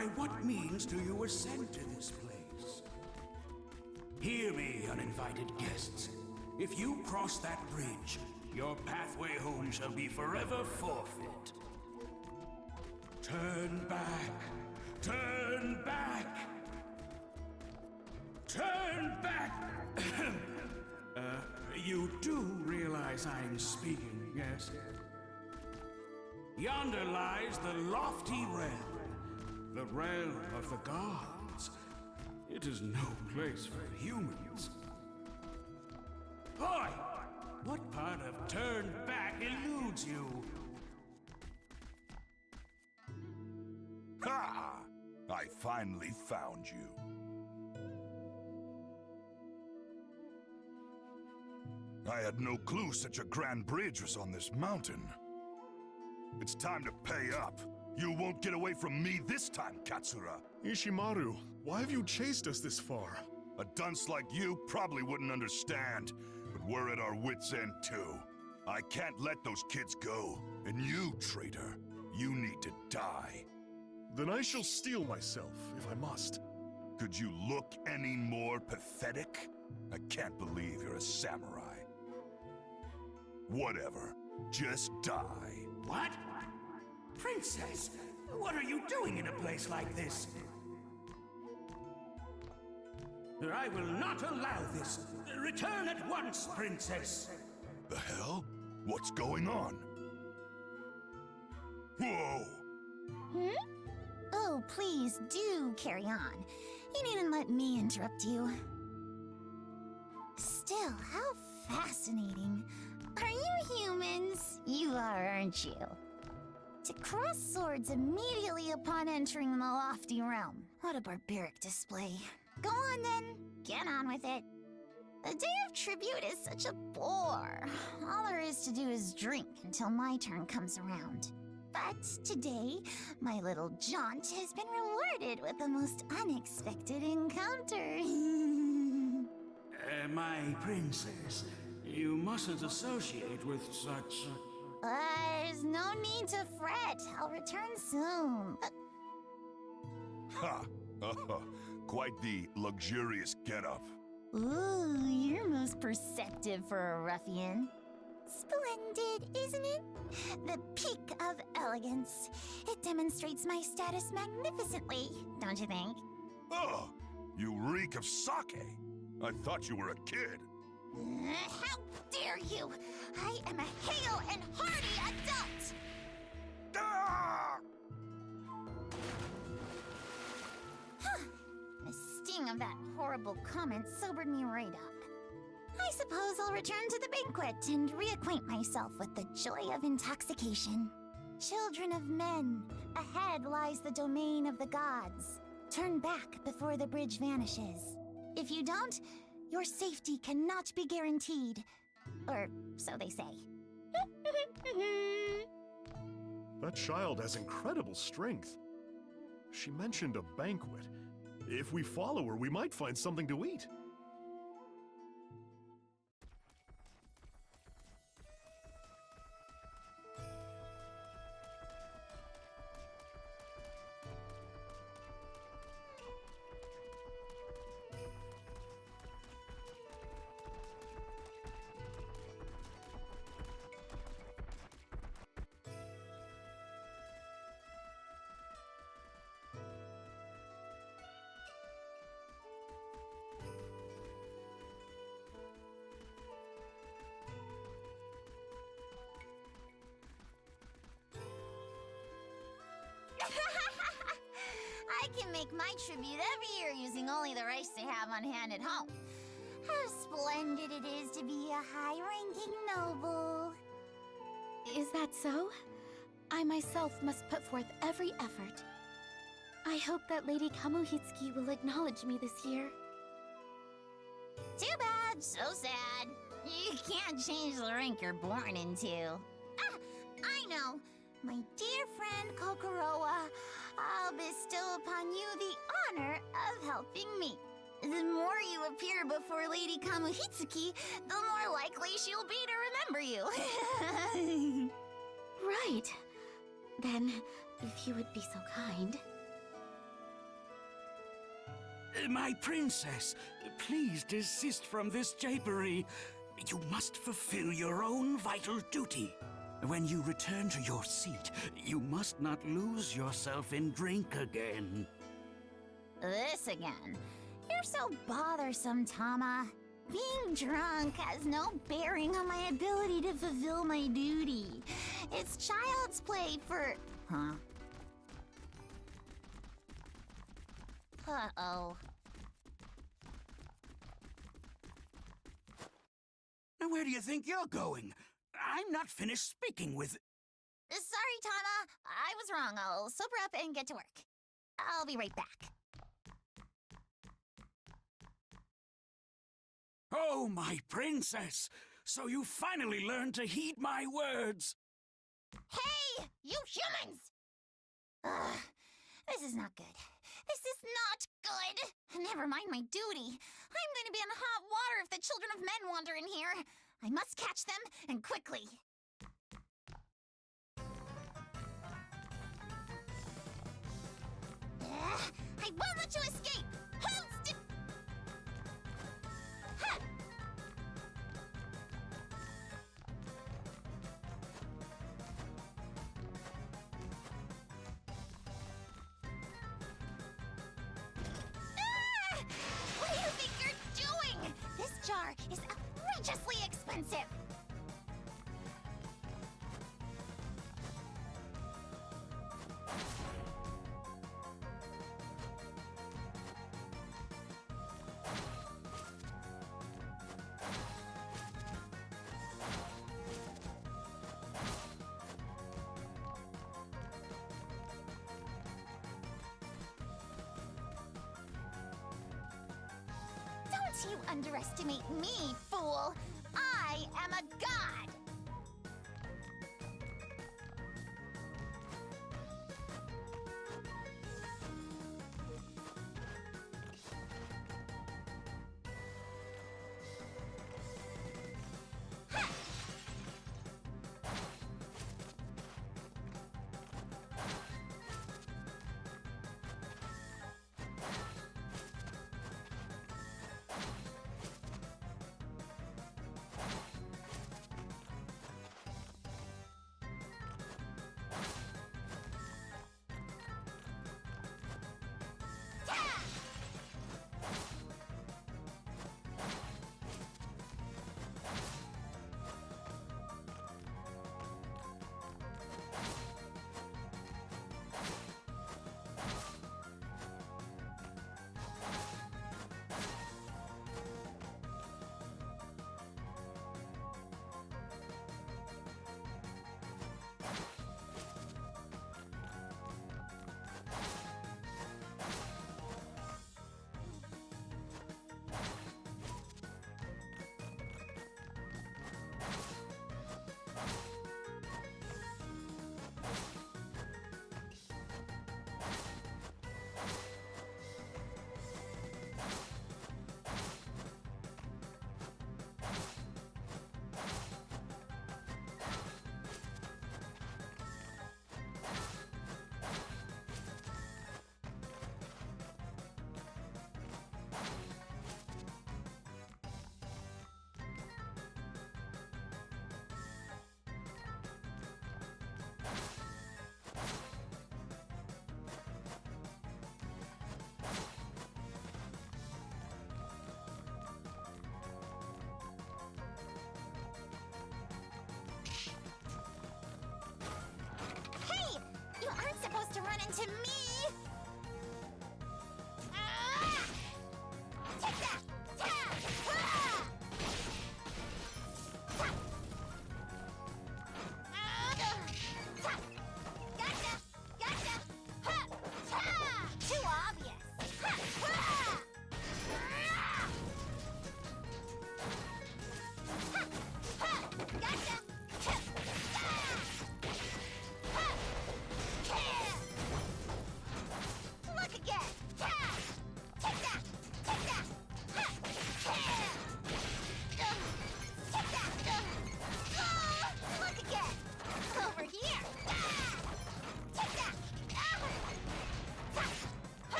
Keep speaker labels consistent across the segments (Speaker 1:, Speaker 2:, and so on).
Speaker 1: By what means do you ascend to this place? Hear me, uninvited guests. If you cross that bridge, your pathway home shall be forever forfeit. Turn back! Turn back! Turn back! You do realize I'm speaking, yes? Yonder lies the lofty realm, the realm of the gods. It is no place for humans. Boy, what part of turn back eludes you?
Speaker 2: Ha! I finally found you. I had no clue such a grand bridge was on this mountain. It's time to pay up. You won't get away from me this time, Katsura.
Speaker 3: Ishimaru, why have you chased us this far?
Speaker 2: A dunce like you probably wouldn't understand, but we're at our wits' end too. I can't let those kids go. And you, traitor, you need to die.
Speaker 3: Then I shall steel myself, if I must.
Speaker 2: Could you look any more pathetic? I can't believe you're a samurai. Whatever. Just die.
Speaker 1: What? Princess, what are you doing in a place like this? I will not allow this. Return at once, Princess.
Speaker 2: The hell? What's going on? Whoa!
Speaker 4: Oh, please do carry on. You needn't let me interrupt you. Still, how fascinating. Are you humans? You are, aren't you? To cross swords immediately upon entering the lofty realm. What a barbaric display. Go on then, get on with it. The Day of Tribute is such a bore. All there is to do is drink until my turn comes around. But today, my little jaunt has been rewarded with the most unexpected encounter.
Speaker 1: My princess, you mustn't associate with such...
Speaker 4: There's no need to fret. I'll return soon.
Speaker 2: Ha! Quite the luxurious getup.
Speaker 4: Ooh, you're most perceptive for a ruffian. Splendid, isn't it? The peak of elegance. It demonstrates my status magnificently, don't you think?
Speaker 2: Oh, you reek of sake. I thought you were a kid.
Speaker 4: How dare you! I am a hale and hearty adult!
Speaker 2: Ah!
Speaker 4: The sting of that horrible comment sobered me right up. I suppose I'll return to the banquet and reacquaint myself with the joy of intoxication. Children of men, ahead lies the domain of the gods. Turn back before the bridge vanishes. If you don't, your safety cannot be guaranteed. Or so they say.
Speaker 3: That child has incredible strength. She mentioned a banquet. If we follow her, we might find something to eat.
Speaker 4: I can make my tribute every year using only the rice I have on hand at home. How splendid it is to be a high-ranking noble.
Speaker 5: Is that so? I myself must put forth every effort. I hope that Lady Kamuhitsuki will acknowledge me this year.
Speaker 4: Too bad, so sad. You can't change the rank you're born into. Ah, I know. My dear friend Kokorowa, I'll bestow upon you the honor of helping me. The more you appear before Lady Kamuhitsuki, the more likely she'll be to remember you.
Speaker 5: Right. Then, if you would be so kind.
Speaker 1: My princess, please desist from this japery. You must fulfill your own vital duty. When you return to your seat, you must not lose yourself in drink again.
Speaker 4: This again. You're so bothersome, Tama. Being drunk has no bearing on my ability to fulfill my duty. It's child's play for... Huh? Uh-oh.
Speaker 1: Now, where do you think you're going? I'm not finished speaking with...
Speaker 4: Sorry, Tama. I was wrong. I'll sober up and get to work. I'll be right back.
Speaker 1: Oh, my princess! So you finally learned to heed my words!
Speaker 4: Hey, you humans! Ugh, this is not good. This is not good! Never mind my duty. I'm going to be in hot water if the children of men wander in here. I must catch them, and quickly. I won't let you escape! Hold still! Ha! Ah! What do you think you're doing? This jar is outrageously expensive! Don't you underestimate me, fool! I am a god!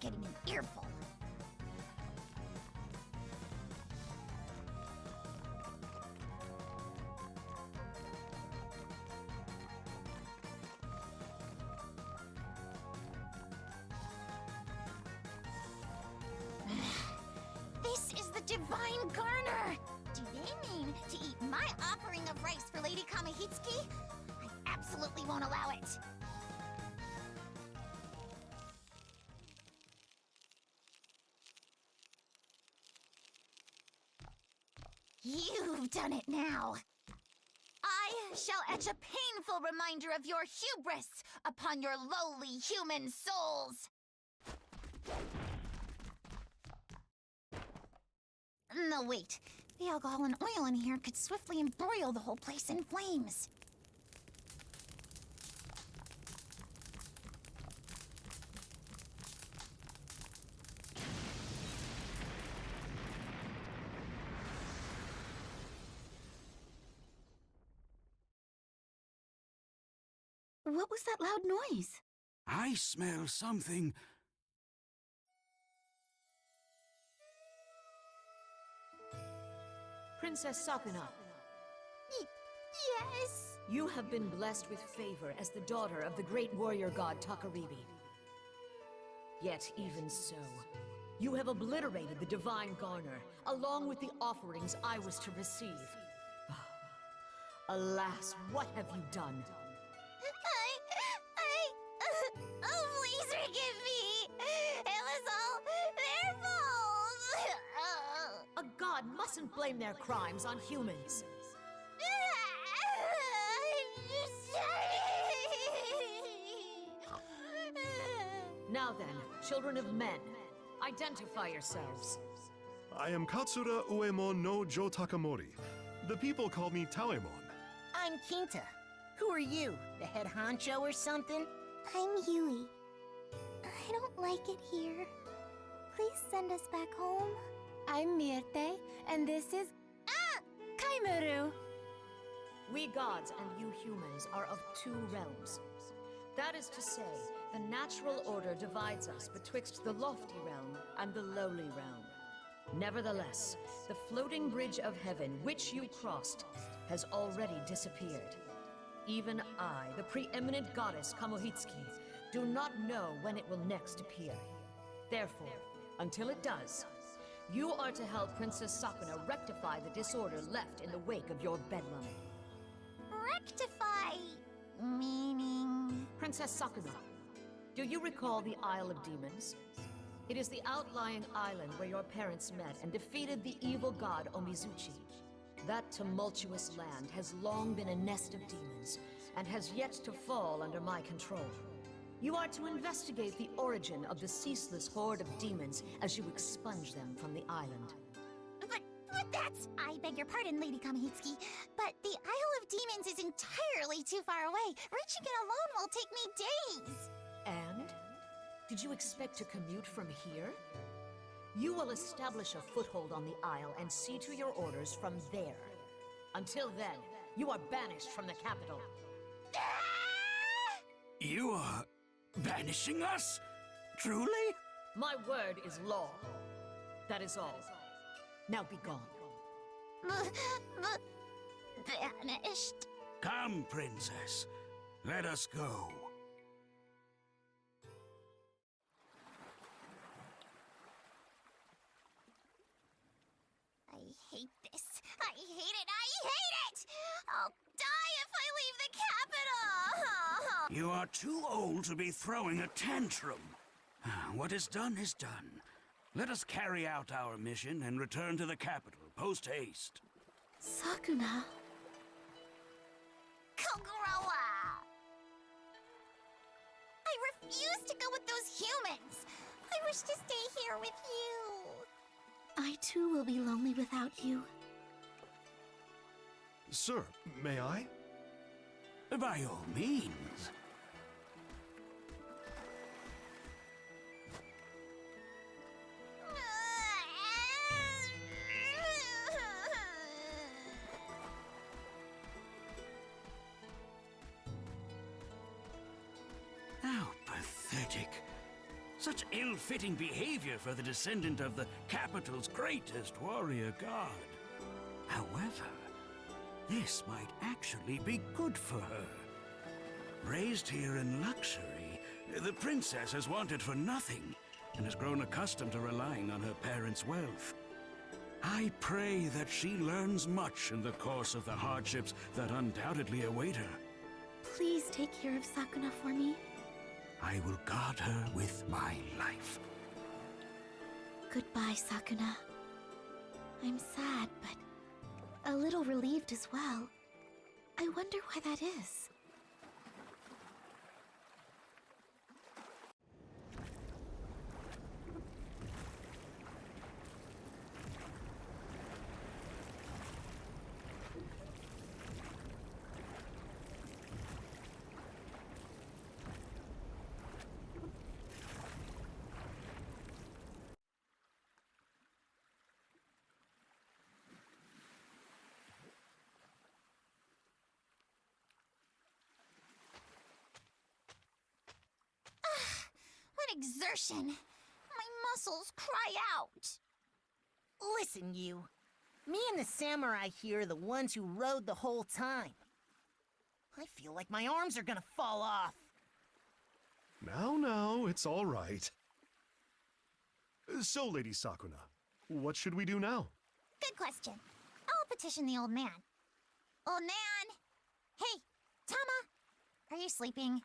Speaker 4: getting an earful. This is the Divine Garner! Do they mean to eat my offering of rice for Lady Kamihitsuki? I absolutely won't allow it! You've done it now! I shall etch a painful reminder of your hubris upon your lowly human souls! No, wait. The alcohol and oil in here could swiftly embroil the whole place in flames.
Speaker 5: What was that loud noise?
Speaker 1: I smell something.
Speaker 6: Princess Sakuna,
Speaker 4: Yes?
Speaker 6: you have been blessed with favor as the daughter of the great warrior god Takaribi. Yet even so, you have obliterated the Divine Garner, along with the offerings I was to receive. Alas, what have you done?
Speaker 4: Oh, please forgive me! It was all their fault!
Speaker 6: A god mustn't blame their crimes on humans. Now then, children of men, identify yourselves.
Speaker 3: I am Katsura Uemon no Jo Takamori. The people call me Taemon.
Speaker 7: I'm Kinta. Who are you? The head honcho or something?
Speaker 8: I'm Yui. I don't like it here. Please send us back home.
Speaker 5: I'm Mirte, and this is... Kaimuru!
Speaker 6: We gods and you humans are of two realms. That is to say, the natural order divides us betwixt the lofty realm and the lowly realm. Nevertheless, the floating bridge of heaven which you crossed has already disappeared. Even I, the preeminent goddess Kamuhitsuki, do not know when it will next appear. Therefore, until it does, you are to help Princess Sakuna rectify the disorder left in the wake of your bedlam.
Speaker 4: Rectify... meaning...
Speaker 6: Princess Sakuna, do you recall the Isle of Demons? It is the outlying island where your parents met and defeated the evil god Omizuchi. That tumultuous land has long been a nest of demons, and has yet to fall under my control. You are to investigate the origin of the ceaseless horde of demons as you expunge them from the island.
Speaker 4: But that's... I beg your pardon, Lady Kamihitsuki, but the Isle of Demons is entirely too far away. Reaching it alone will take me days.
Speaker 6: And? Did you expect to commute from here? You will establish a foothold on the Isle and see to your orders from there. Until then, you are banished from the capital.
Speaker 1: You are banishing us? Truly?
Speaker 6: My word is law. That is all. Now be gone.
Speaker 4: Banished.
Speaker 1: Come, princess. Let us go.
Speaker 4: I hate this. I hate it. I hate it! I'll die if I leave the capital!
Speaker 1: You are too old to be throwing a tantrum. What is done is done. Let us carry out our mission and return to the capital, post-haste.
Speaker 5: Sakuna...
Speaker 4: Kogurawa! I refuse to go with those humans! I wish to stay here with you!
Speaker 5: I too will be lonely without you.
Speaker 3: Sir, may I?
Speaker 1: By all means. How pathetic. Such ill-fitting behavior for the descendant of the capital's greatest warrior god. However, this might actually be good for her. Raised here in luxury, the princess has wanted for nothing and has grown accustomed to relying on her parents' wealth. I pray that she learns much in the course of the hardships that undoubtedly await her.
Speaker 5: Please take care of Sakuna for me.
Speaker 1: I will guard her with my life.
Speaker 5: Goodbye, Sakuna. I'm sad, but a little relieved as well. I wonder why that is.
Speaker 4: What exertion! My muscles cry out!
Speaker 7: Listen, you. Me and the samurai here are the ones who rode the whole time. I feel like my arms are gonna fall off.
Speaker 3: Now, it's all right. So, Lady Sakuna, what should we do now?
Speaker 4: Good question. I'll petition the old man. Old man! Hey, Tama! Are you sleeping?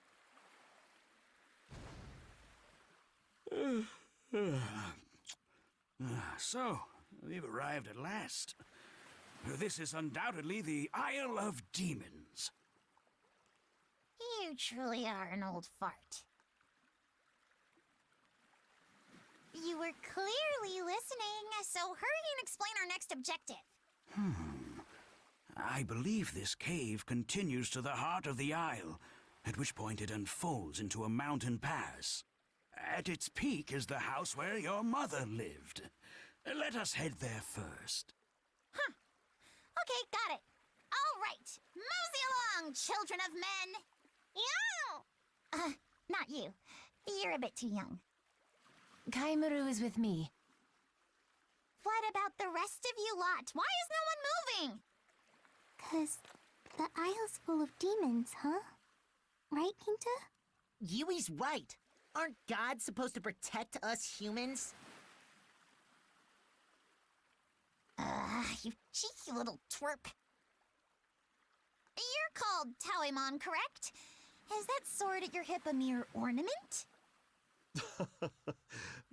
Speaker 1: So, we've arrived at last. This is undoubtedly the Isle of Demons.
Speaker 4: You truly are an old fart. You were clearly listening, so hurry and explain our next objective.
Speaker 1: I believe this cave continues to the heart of the isle, at which point it unfolds into a mountain pass. At its peak is the house where your mother lived. Let us head there first.
Speaker 4: Okay, got it. All right, mosey along, children of men. Yow! Not you. You're a bit too young.
Speaker 9: Kaimuru is with me.
Speaker 4: What about the rest of you lot? Why is no one moving?
Speaker 8: 'Cause the isle's full of demons, huh? Right, Pinta?
Speaker 7: Yui's right. Aren't gods supposed to protect us humans?
Speaker 4: You cheeky little twerp. You're called Taoimon, correct? Is that sword at your hip a mere ornament?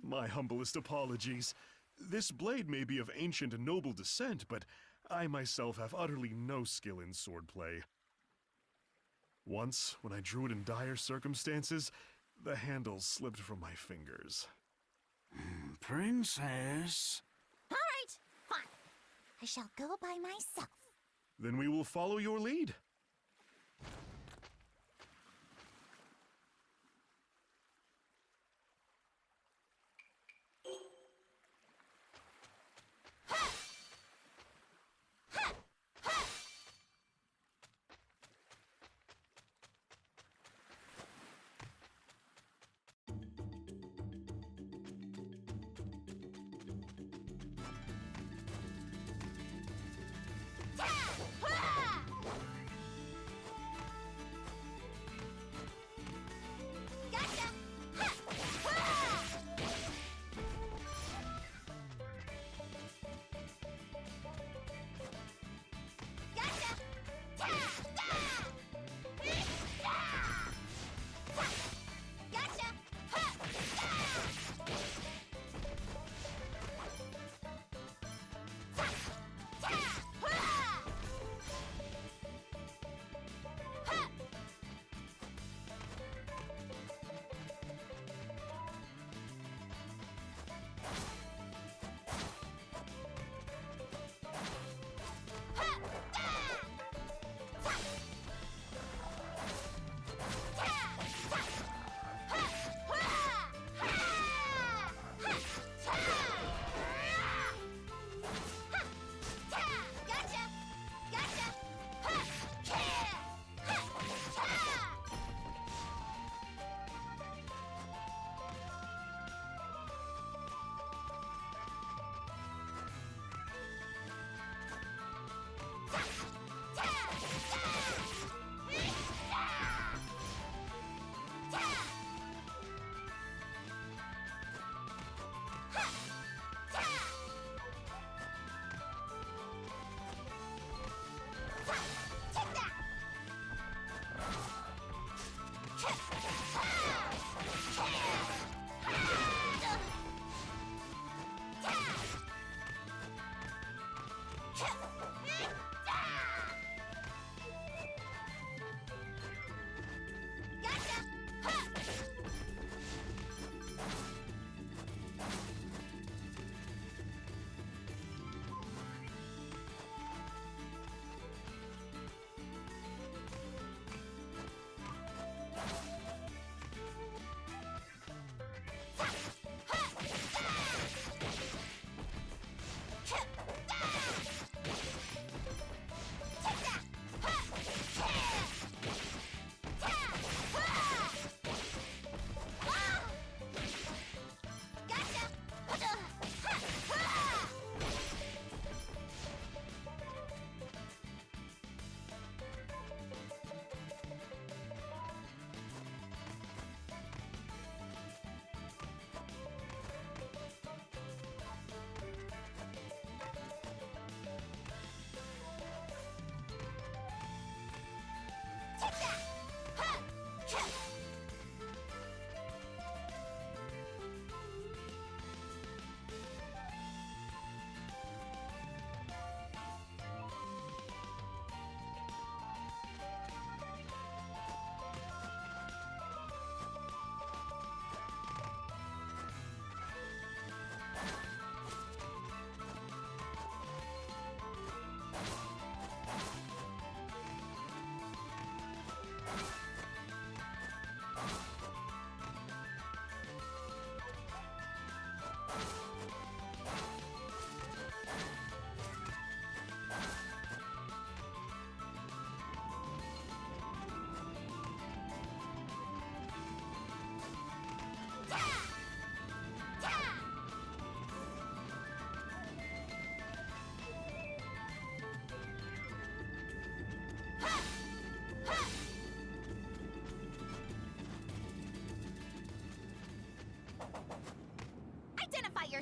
Speaker 3: My humblest apologies. This blade may be of ancient and noble descent, but I myself have utterly no skill in swordplay. Once, when I drew it in dire circumstances, the handle slipped from my fingers.
Speaker 1: Princess.
Speaker 4: All right, fine. I shall go by myself.
Speaker 3: Then we will follow your lead.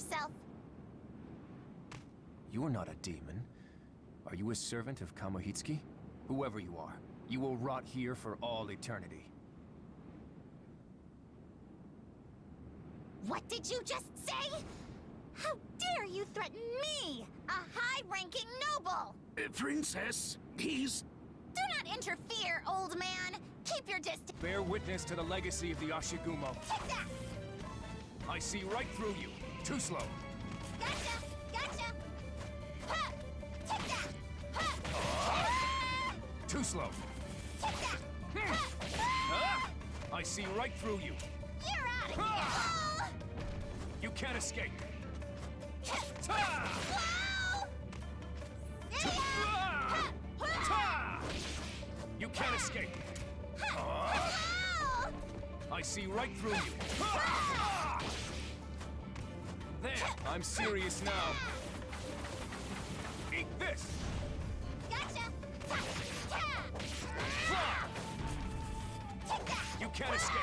Speaker 4: yourself.
Speaker 10: You're not a demon. Are you a servant of Kamuhitsuki? Whoever you are, you will rot here for all eternity.
Speaker 4: What did you just say? How dare you threaten me, a high-ranking noble?
Speaker 1: Princess, he's...
Speaker 4: Do not interfere, old man. Keep your distance.
Speaker 10: Bear witness to the legacy of the Ashigumo.
Speaker 4: Take that!
Speaker 10: I see right through you. Too slow.
Speaker 4: Gotcha! Gotcha! Ha! Take that! Ha!
Speaker 10: Too slow.
Speaker 4: Take that! Ha!
Speaker 10: Ah! I see right through you.
Speaker 4: You're out of here!
Speaker 10: You can't escape.
Speaker 4: Whoa! See ya!
Speaker 10: Ah! Ta! You can't escape.
Speaker 4: Whoa!
Speaker 10: I see right through you. Ah! There, I'm serious now. Eat this.
Speaker 4: Gotcha! Ta! Ta!
Speaker 10: Ah!
Speaker 4: Take that!
Speaker 10: You can't escape.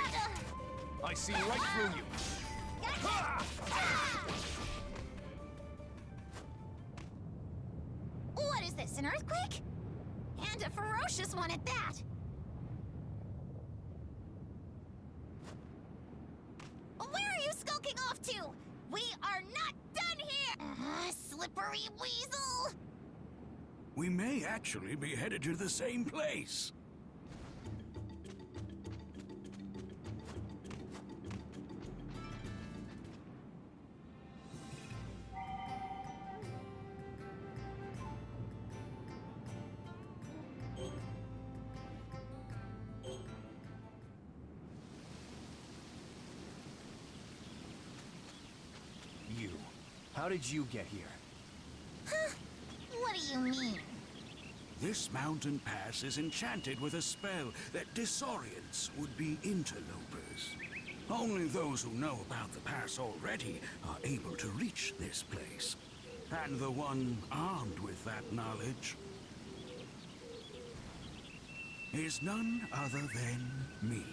Speaker 10: I see right through you.
Speaker 4: Gotcha!
Speaker 10: Ah!
Speaker 4: Ta! What is this, an earthquake? And a ferocious one at that! Where are you skulking off to? We are not done here! Slippery weasel!
Speaker 1: We may actually be headed to the same place.
Speaker 10: You. How did you get here?
Speaker 4: Huh? What do you mean?
Speaker 1: This mountain pass is enchanted with a spell that disorients would-be interlopers. Only those who know about the pass already are able to reach this place. And the one armed with that knowledge is none other than me.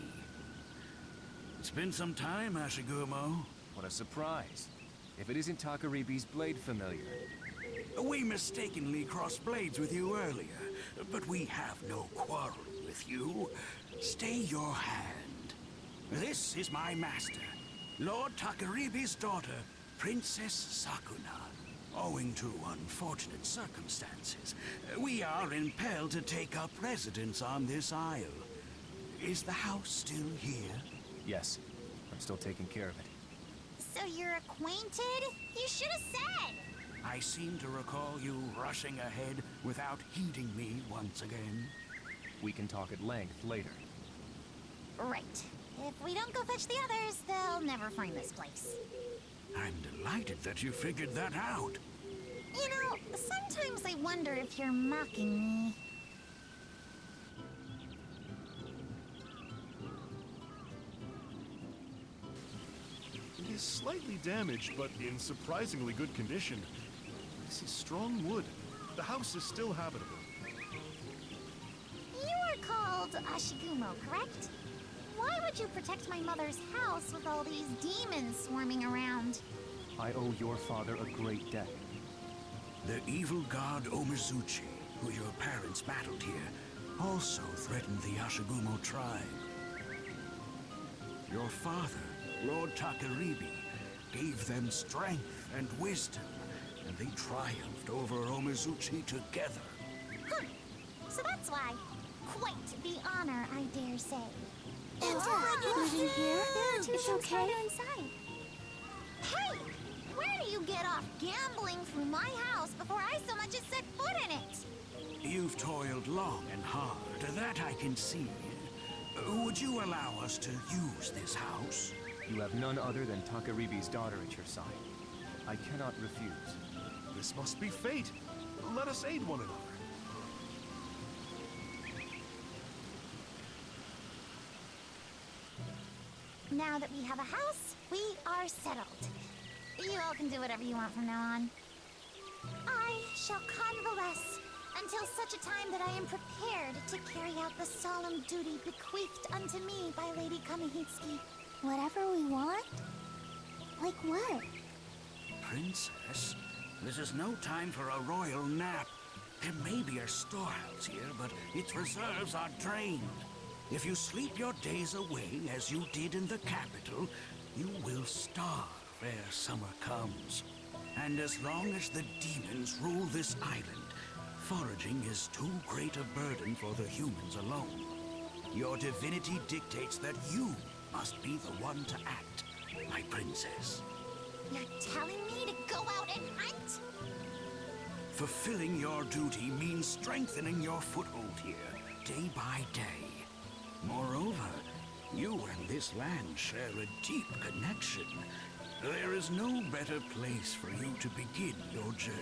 Speaker 1: It's been some time, Ashigumo.
Speaker 10: What a surprise. If it isn't Takaribi's blade familiar.
Speaker 1: We mistakenly crossed blades with you earlier, but we have no quarrel with you. Stay your hand. This is my master, Lord Takaribi's daughter, Princess Sakuna. Owing to unfortunate circumstances, we are impelled to take up residence on this isle. Is the house still here?
Speaker 10: Yes, I'm still taking care of it.
Speaker 4: So you're acquainted? You should have said!
Speaker 1: I seem to recall you rushing ahead without heeding me once again.
Speaker 10: We can talk at length later.
Speaker 4: Right. If we don't go fetch the others, they'll never find this place.
Speaker 1: I'm delighted that you figured that out.
Speaker 4: You know, sometimes I wonder if you're mocking me.
Speaker 3: It is slightly damaged, but in surprisingly good condition. This is strong wood. The house is still habitable.
Speaker 4: You are called Ashigumo, correct? Why would you protect my mother's house with all these demons swarming around?
Speaker 10: I owe your father a great debt.
Speaker 1: The evil god Omizuchi, who your parents battled here, also threatened the Ashigumo tribe. Your father, Lord Takaribi, gave them strength and wisdom, and they triumphed over Omizuchi together.
Speaker 4: Huh. So that's why. Quite the honor, I dare say.
Speaker 8: It's in here.
Speaker 4: There are two
Speaker 8: It's
Speaker 4: things
Speaker 8: okay.
Speaker 4: inside. Hey! Where do you get off gambling through my house before I so much as set foot in it?
Speaker 1: You've toiled long and hard, that I can see. Would you allow us to use this house?
Speaker 10: You have none other than Takaribi's daughter at your side. I cannot refuse.
Speaker 3: This must be fate. Let us aid one another.
Speaker 4: Now that we have a house, we are settled. You all can do whatever you want from now on. I shall convalesce until such a time that I am prepared to carry out the solemn duty bequeathed unto me by Lady Kamuhitsuki.
Speaker 8: Whatever we want? Like what?
Speaker 1: Princess, this is no time for a royal nap. There may be a storehouse here, but its reserves are drained. If you sleep your days away, as you did in the capital, you will starve ere summer comes. And as long as the demons rule this island, foraging is too great a burden for the humans alone. Your divinity dictates that you must be the one to act, my princess.
Speaker 4: You're telling me to go out and hunt?
Speaker 1: Fulfilling your duty means strengthening your foothold here, day by day. Moreover, you and this land share a deep connection. There is no better place for you to begin your journey.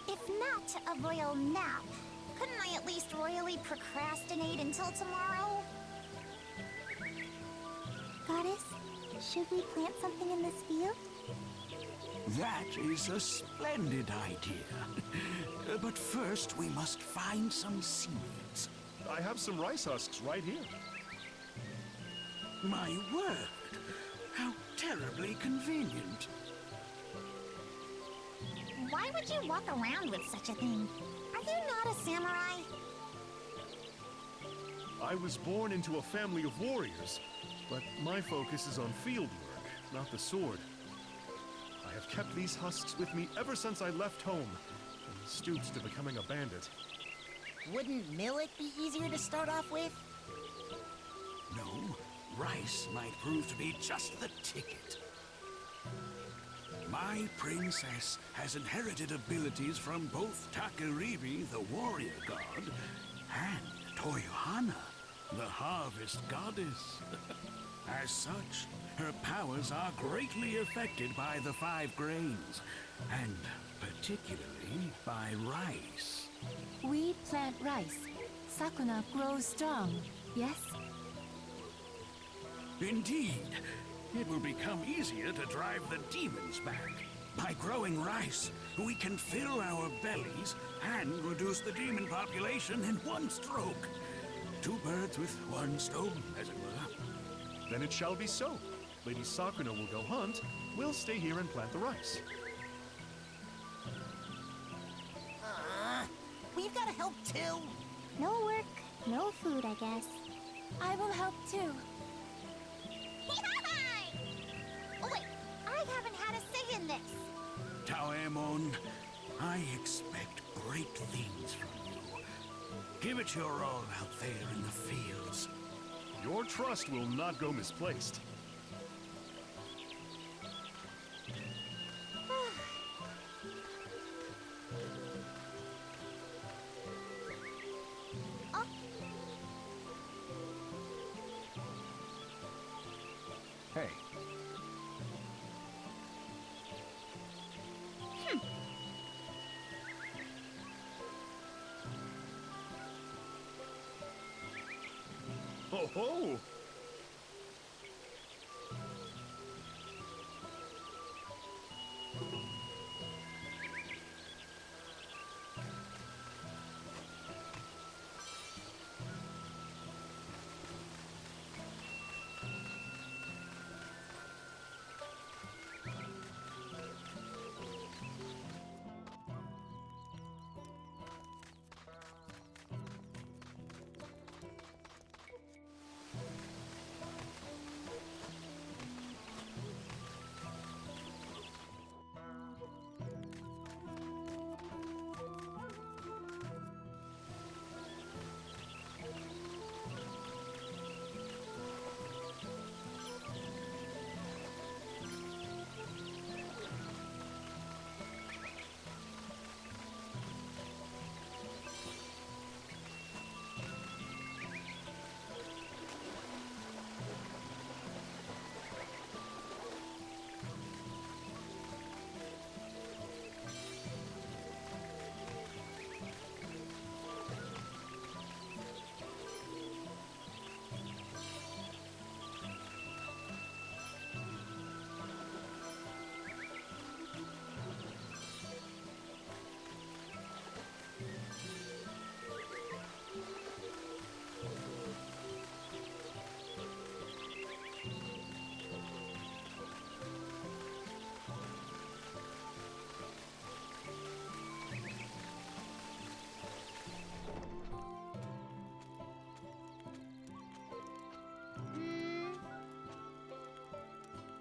Speaker 4: If not a royal nap, couldn't I at least royally procrastinate until tomorrow?
Speaker 8: Goddess, should we plant something in this field?
Speaker 1: That is a splendid idea. But first, we must find some seeds.
Speaker 3: I have some rice husks right here.
Speaker 1: My word! How terribly convenient.
Speaker 4: Why would you walk around with such a thing? Are you not a samurai?
Speaker 3: I was born into a family of warriors, but my focus is on field work, not the sword. I have kept these husks with me ever since I left home and stooped to becoming a bandit.
Speaker 7: Wouldn't millet be easier to start off with?
Speaker 1: No, rice might prove to be just the ticket. My princess has inherited abilities from both Takaribi, the warrior god, and Toyohana, the harvest goddess. As such, her powers are greatly affected by the 5 grains, and particularly by rice.
Speaker 9: We plant rice. Sakuna grows strong, yes?
Speaker 1: Indeed, it will become easier to drive the demons back. By growing rice, we can fill our bellies and reduce the demon population in one stroke. 2 birds with 1 stone, as it were.
Speaker 3: Then it shall be so. Lady Sakuna will go hunt, we'll stay here and plant the rice.
Speaker 7: We've got to help too.
Speaker 8: No work, no food, I guess.
Speaker 9: I will help too.
Speaker 4: Oh wait, I haven't had a say in this.
Speaker 1: Taemon, I expect great things from you. Give it your all out there in the fields.
Speaker 3: Your trust will not go misplaced.
Speaker 10: Hey,
Speaker 3: Ho ho!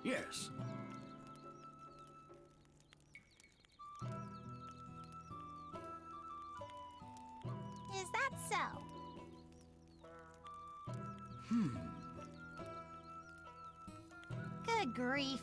Speaker 1: Yes.
Speaker 4: Is that so? Good grief.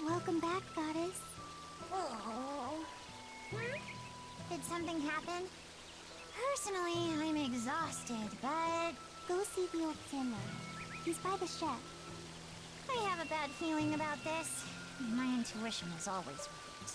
Speaker 8: Welcome back, Goddess.
Speaker 4: Oh. Did something happen? Personally, I'm exhausted, but
Speaker 8: Go see the old samurai. He's by the chef.
Speaker 4: I have a bad feeling about this. My intuition is always right.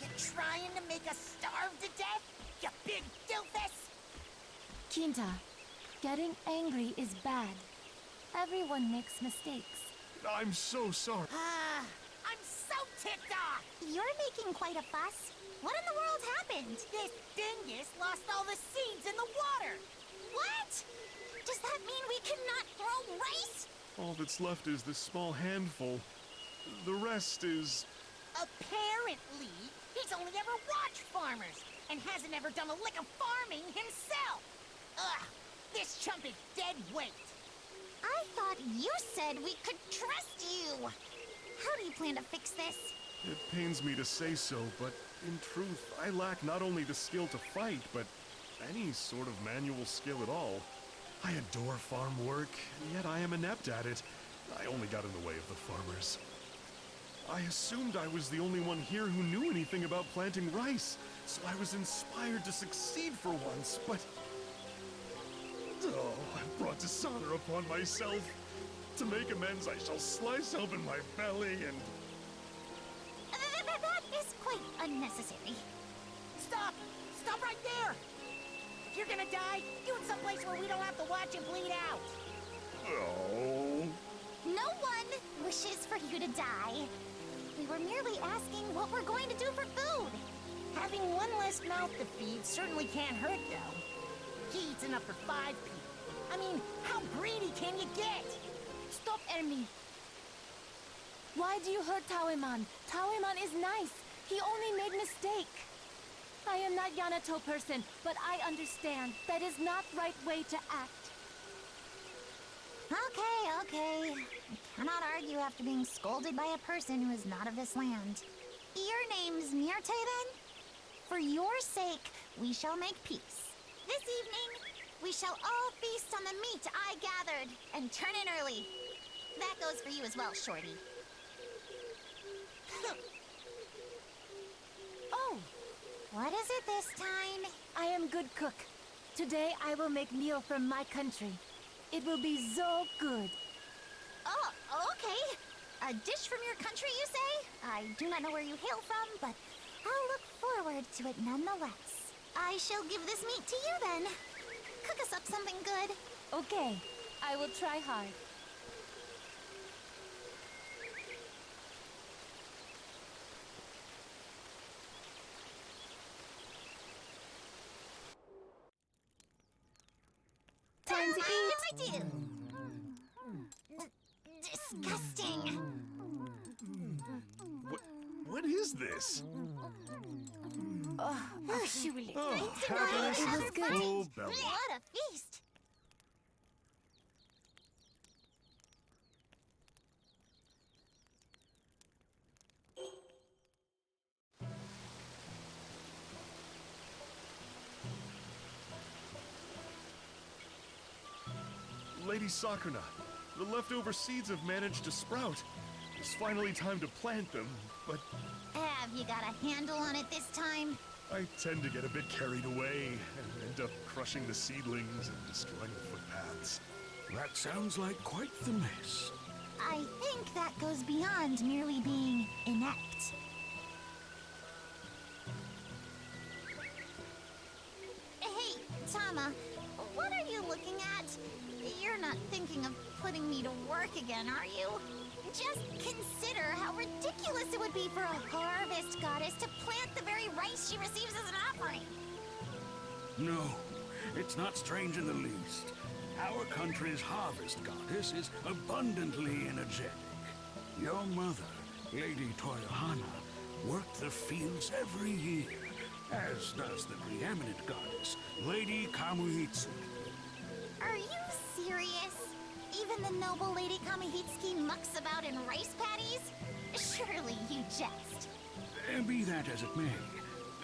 Speaker 7: You trying to make us starve to death? You big doofus!
Speaker 9: Kinta, Getting angry is bad. Everyone makes mistakes.
Speaker 3: I'm so sorry.
Speaker 7: I'm so ticked off!
Speaker 4: You're making quite a fuss. What in the world happened?
Speaker 7: This dingus lost all the seeds in the water!
Speaker 4: What? Does that mean we cannot grow rice?
Speaker 3: All that's left is this small handful. The rest is...
Speaker 7: Apparently, he's only ever watched farmers and hasn't ever done a lick of farming himself! Ugh, this chump is dead weight!
Speaker 4: I thought you said we could trust you. How do you plan to fix this?
Speaker 3: It pains me to say so, but in truth, I lack not only the skill to fight, but any sort of manual skill at all. I adore farm work, and yet I am inept at it. I only got in the way of the farmers. I assumed I was the only one here who knew anything about planting rice, so I was inspired to succeed for once, but... Oh, I've brought dishonor upon myself. To make amends, I shall slice open my belly and...
Speaker 4: That is quite unnecessary.
Speaker 7: Stop! Stop right there! If you're gonna die, do it someplace where we don't have to watch him bleed out!
Speaker 3: Oh...
Speaker 4: No one wishes for you to die. We were merely asking what we're going to do for food.
Speaker 7: Having one less mouth to feed certainly can't hurt, though. He eats enough for 5 people. I mean, how greedy can you get?
Speaker 9: Stop, Ermi. Why do you hurt Taoeman? Taoeman is nice. He only made mistake. I am not Yanato person, but I understand. That is not right way to act.
Speaker 4: Okay. I cannot argue after being scolded by a person who is not of this land. Your name's Myrte, then? For your sake, we shall make peace. This evening, we shall all feast on the meat I gathered and turn in early. That goes for you as well, Shorty.
Speaker 9: Oh,
Speaker 4: What is it this time?
Speaker 9: I am good cook. Today I will make meal from my country. It will be so good.
Speaker 4: Oh, okay. A dish from your country, you say? I do not know where you hail from, but I'll look forward to it nonetheless. I shall give this meat to you then. Cook us up something good.
Speaker 9: Okay, I will try hard. Time to eat.
Speaker 4: Yes, I do. Disgusting.
Speaker 3: What is this?
Speaker 9: Oh,
Speaker 3: Oh, happiness
Speaker 9: It was
Speaker 3: and
Speaker 9: good.
Speaker 3: full belly.
Speaker 4: What a feast.
Speaker 3: Lady Sakuna, the leftover seeds have managed to sprout. It's finally time to plant them, but
Speaker 4: Have you got a handle on it this time?
Speaker 3: I tend to get a bit carried away and end up crushing the seedlings and destroying the footpaths.
Speaker 1: That sounds like quite the mess.
Speaker 4: I think that goes beyond merely being inept. Hey, Tama, what are you looking at? You're not thinking of putting me to work again, are you? Just consider how ridiculous it would be for a harvest goddess to plant the very rice she receives as an offering.
Speaker 1: No, it's not strange in the least. Our country's harvest goddess is abundantly energetic. Your mother, Lady Toyohana, worked the fields every year, as does the preeminent goddess, Lady Kamuhitsu.
Speaker 4: Are you serious? Even the noble Lady Kamihitsuki mucks about in rice paddies? Surely you jest.
Speaker 1: Be that as it may,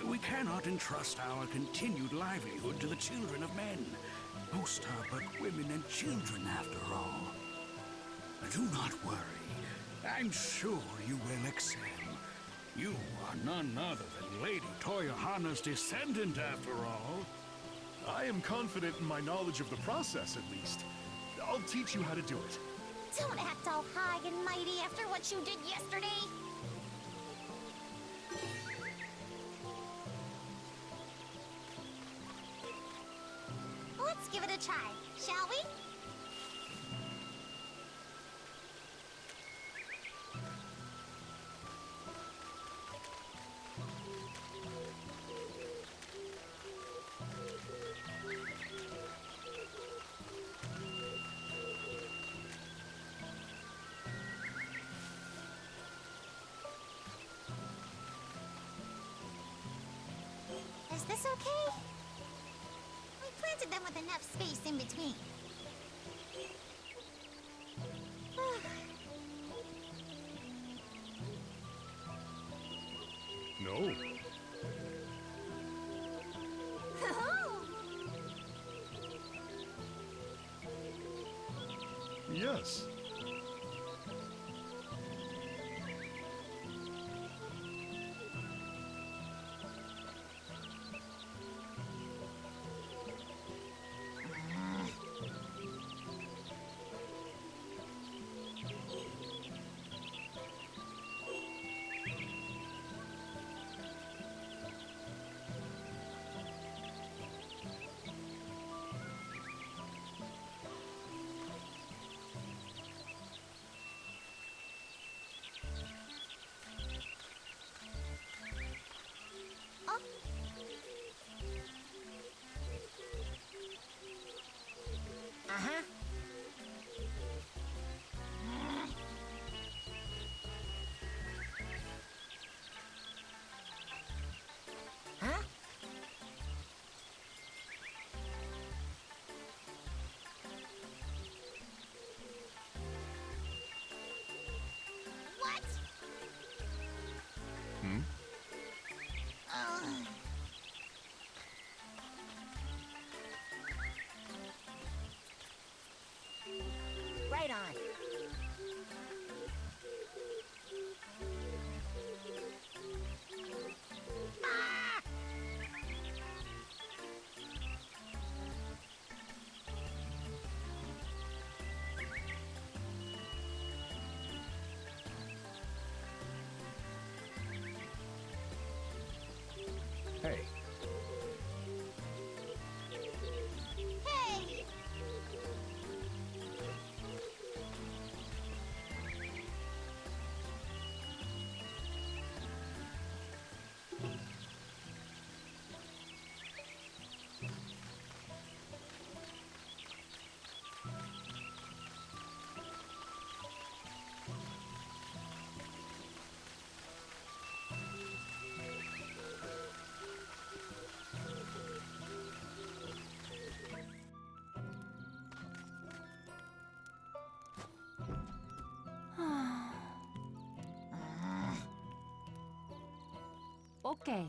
Speaker 1: we cannot entrust our continued livelihood to the children of men. Most are but women and children, after all. Do not worry. I'm sure you will excel. You are none other than Lady Toyohana's descendant, after all.
Speaker 3: I am confident in my knowledge of the process, at least. I'll teach you how to do it.
Speaker 4: Don't act all high and mighty after what you did yesterday. Let's give it a try, shall we? Is this okay? We planted them with enough space in between.
Speaker 3: No. Yes.
Speaker 7: Uh-huh. Huh?
Speaker 4: What?
Speaker 10: Hmm?
Speaker 7: Right on. Ah!
Speaker 10: Hey,
Speaker 4: Hey!
Speaker 9: Okay,